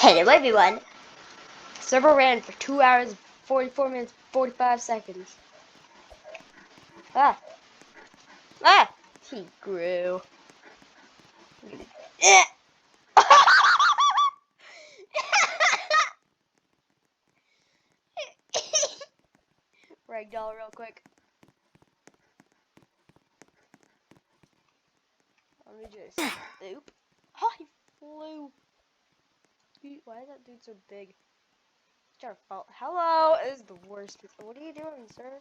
Hey, let me one. Server ran for 2 hours, 44 minutes, 45 seconds. Ah. Ah! He grew. Eh. Ragdoll real quick. Let me just oop. Oh, he flew. Why is that dude so big? It's our fault. Hello, this is the worst. What are you doing, sir?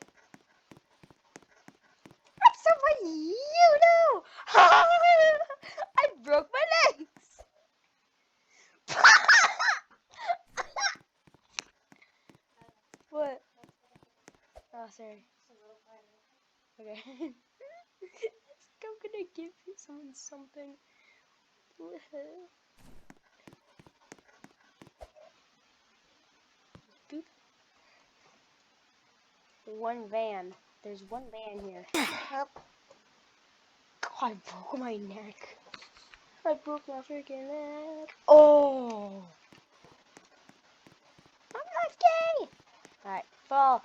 I'm someone you know. I broke my legs. What? Oh, sorry. Okay. I'm gonna give you someone something. Boop. One van. There's one van here. God, I broke my neck. I broke my freaking neck. Oh! I'm not gay! Alright, fall.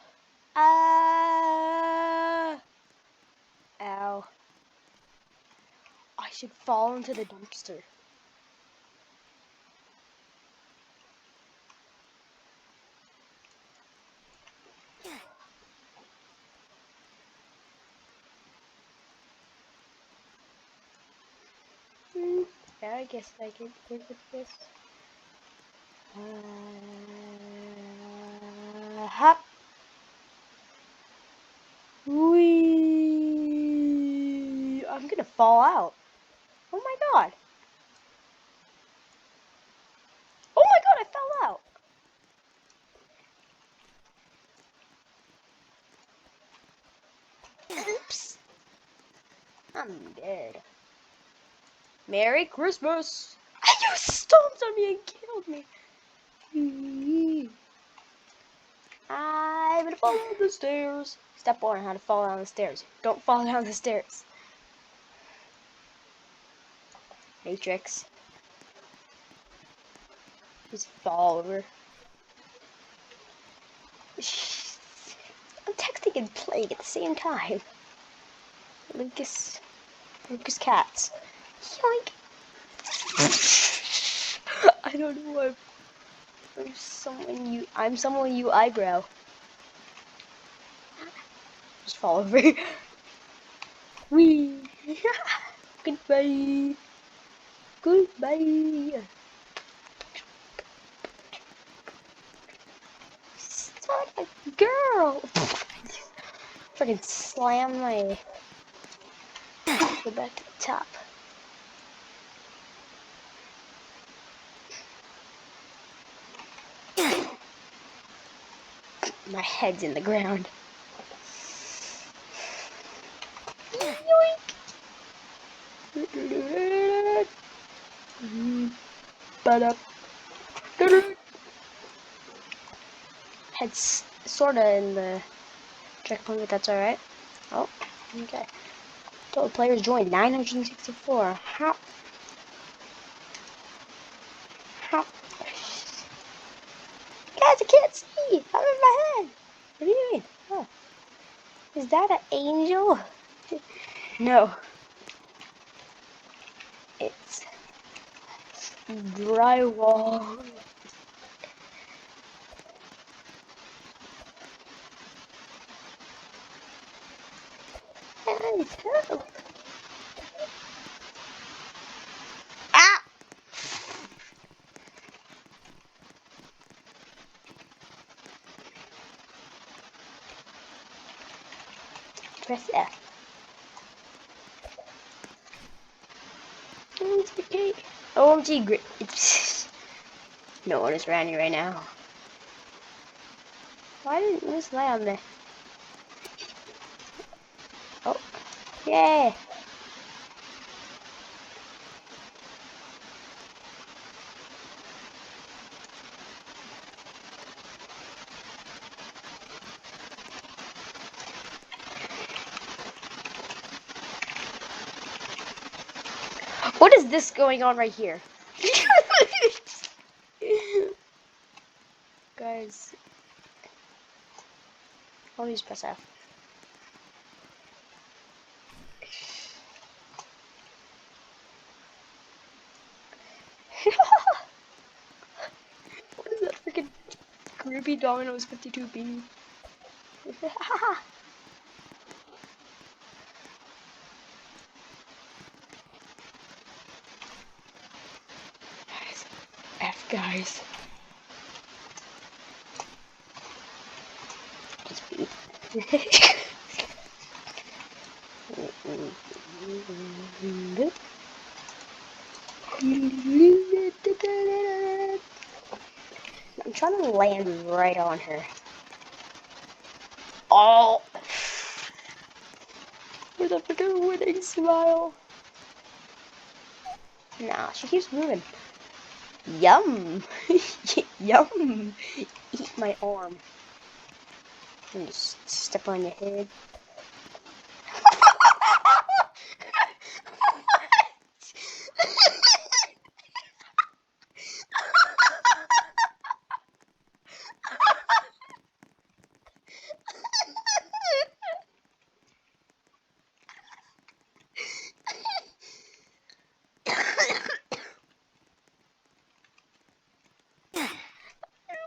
Ow. I should fall into the dumpster. Yeah, I guess I can live with this. Hop. Wee. I'm gonna fall out. Oh my god. Oh my god, I fell out. Oops. I'm dead. Merry Christmas. You stomped on me and killed me. I'm gonna fall down the stairs. Step 1, how to fall down the stairs. Don't fall down the stairs. Matrix. Just fall over. I'm texting and playing at the same time. Lucas Cats. Yoink. I don't know why. I'm someone you eyebrow. Just fall over. Wee. Goodbye. Goodbye. Son of a girl. Freaking slam my. Go back to the top. My head's in the ground. Yoink! Head's sorta in the checkpoint, but that's alright. Oh, okay. Total players joined 964. How? Guys, I can't see! I'm in my head! What do you mean? Oh. Is that an angel? No. It's drywall. Guys, help! Ah! Press F. Okay. OMG, great. No one is around you right now. Why didn't this lie on there? Oh, yeah. What is this going on right here? Guys, I'll use press F. What is that freaking Groovy Domino's 52B? Guys, F guys. Just B. I'm trying to land right on her. Oh! With a freaking winning smile. Nah, she keeps moving. Yum! Yum! Eat my arm. And just step on your head.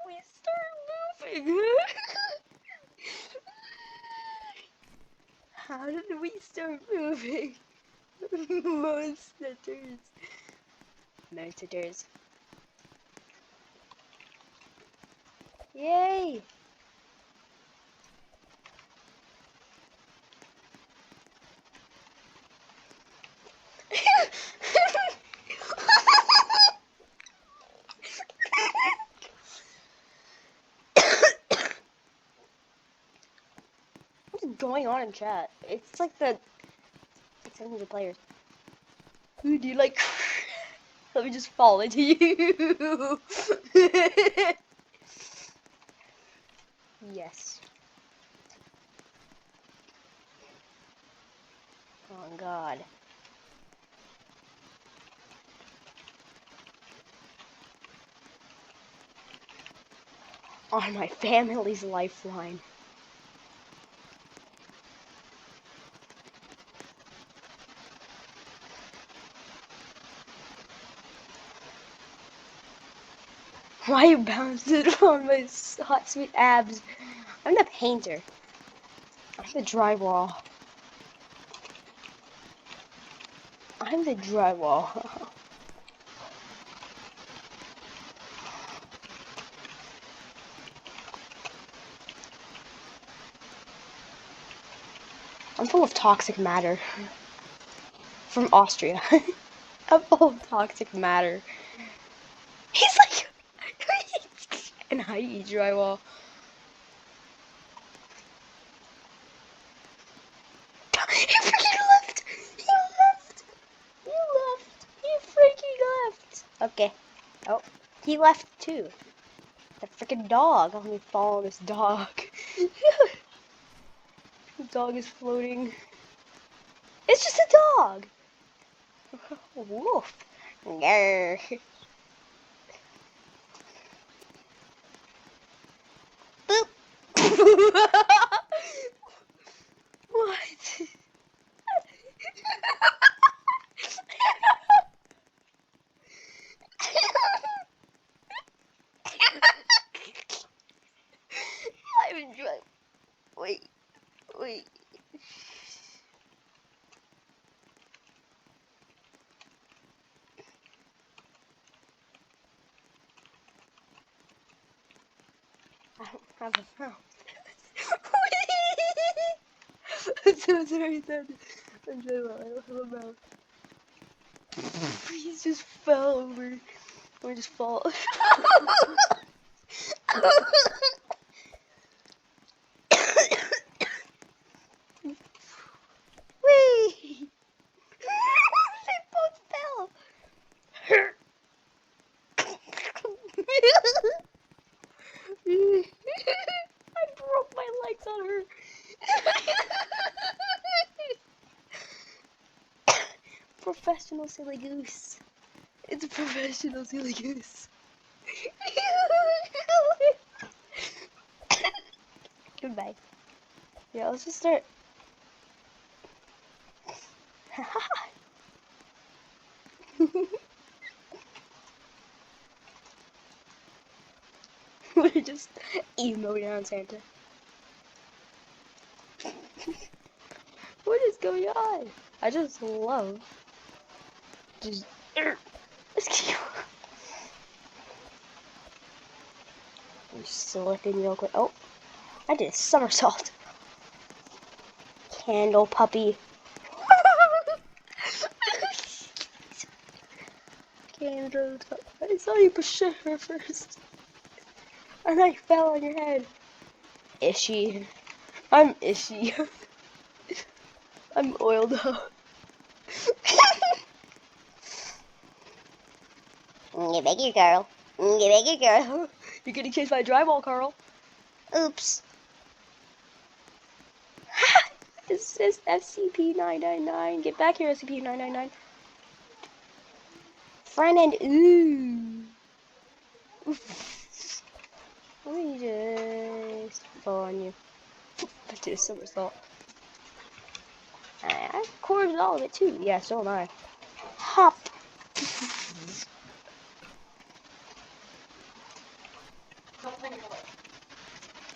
We start moving. How did we start moving? Monsters. Monsters. Yay! What's going on in chat? It's like the 700 players. Who do you like? Let me just fall into you. Yes. Oh God. On my family's lifeline. Why you bounced it on my hot sweet abs? I'm the painter. I'm the drywall. I'm the drywall. I'm full of toxic matter. From Austria. I'm full of toxic matter. He's like... and I eat drywall. He freaking left! He left! He left! He freaking left! Okay. Oh, he left too. The freaking dog. Let me follow this dog. The dog is floating. It's just a dog! Woof. Grr. Boop. What? I'm enjoying. Wait. I don't have a mouth. I'm so sorry, Dad. I'm sorry, I don't have a mouth. He just fell over. Or just fall. Whee! They both fell. I broke my legs on her. Professional silly goose. It's a professional silly goose. Goodbye. Yeah, let's just start. We're just emoting on Santa. What is going on? I just love just excuse me. Slipping real quick. Oh, I did a somersault. Candle puppy. Candle. I saw you push her first, and I fell on your head. Ishy. I'm ishy. I'm oiled up. You bigger girl. You bigger girl. You're getting chased by a drywall, Carl. Oops. This is SCP-999. Get back here, SCP-999. Friend and ooh. Let me just fall on you. I did a somersault. I recorded all of it too. Yeah, so am I. Hop.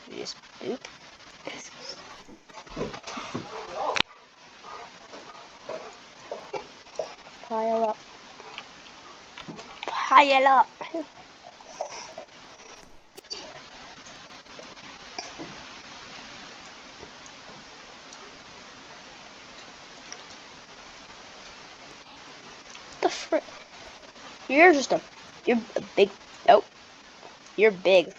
You just boop. Pile up. Pile up. The frick? You're a big, nope. You're big.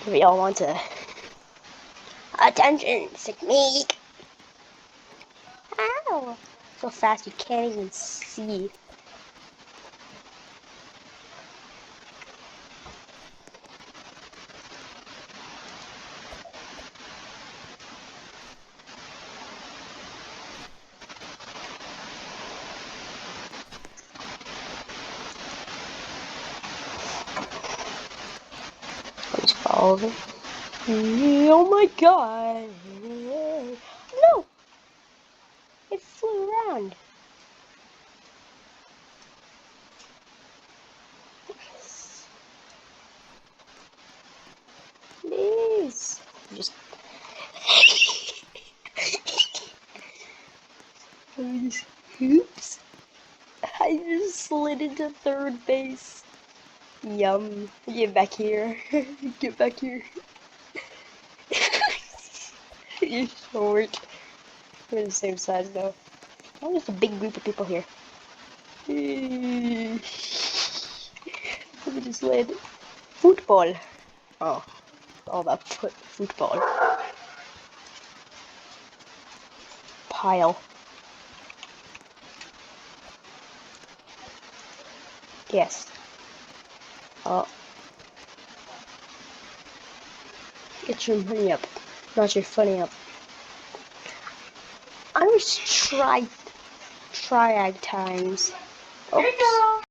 We all want to. Attention, technique. Ow. So fast you can't even see. Let's fall over. Oh my god. No. It flew around. Please. Just. Oops. I just slid into third base. Yum. Get back here. Get back here. You're short. We're the same size though. Oh, there's a big group of people here. Let me just land. Football. Oh, all about football. Pile. Yes. Oh. Get your money up. Not your funny up. I was triag times. Oops.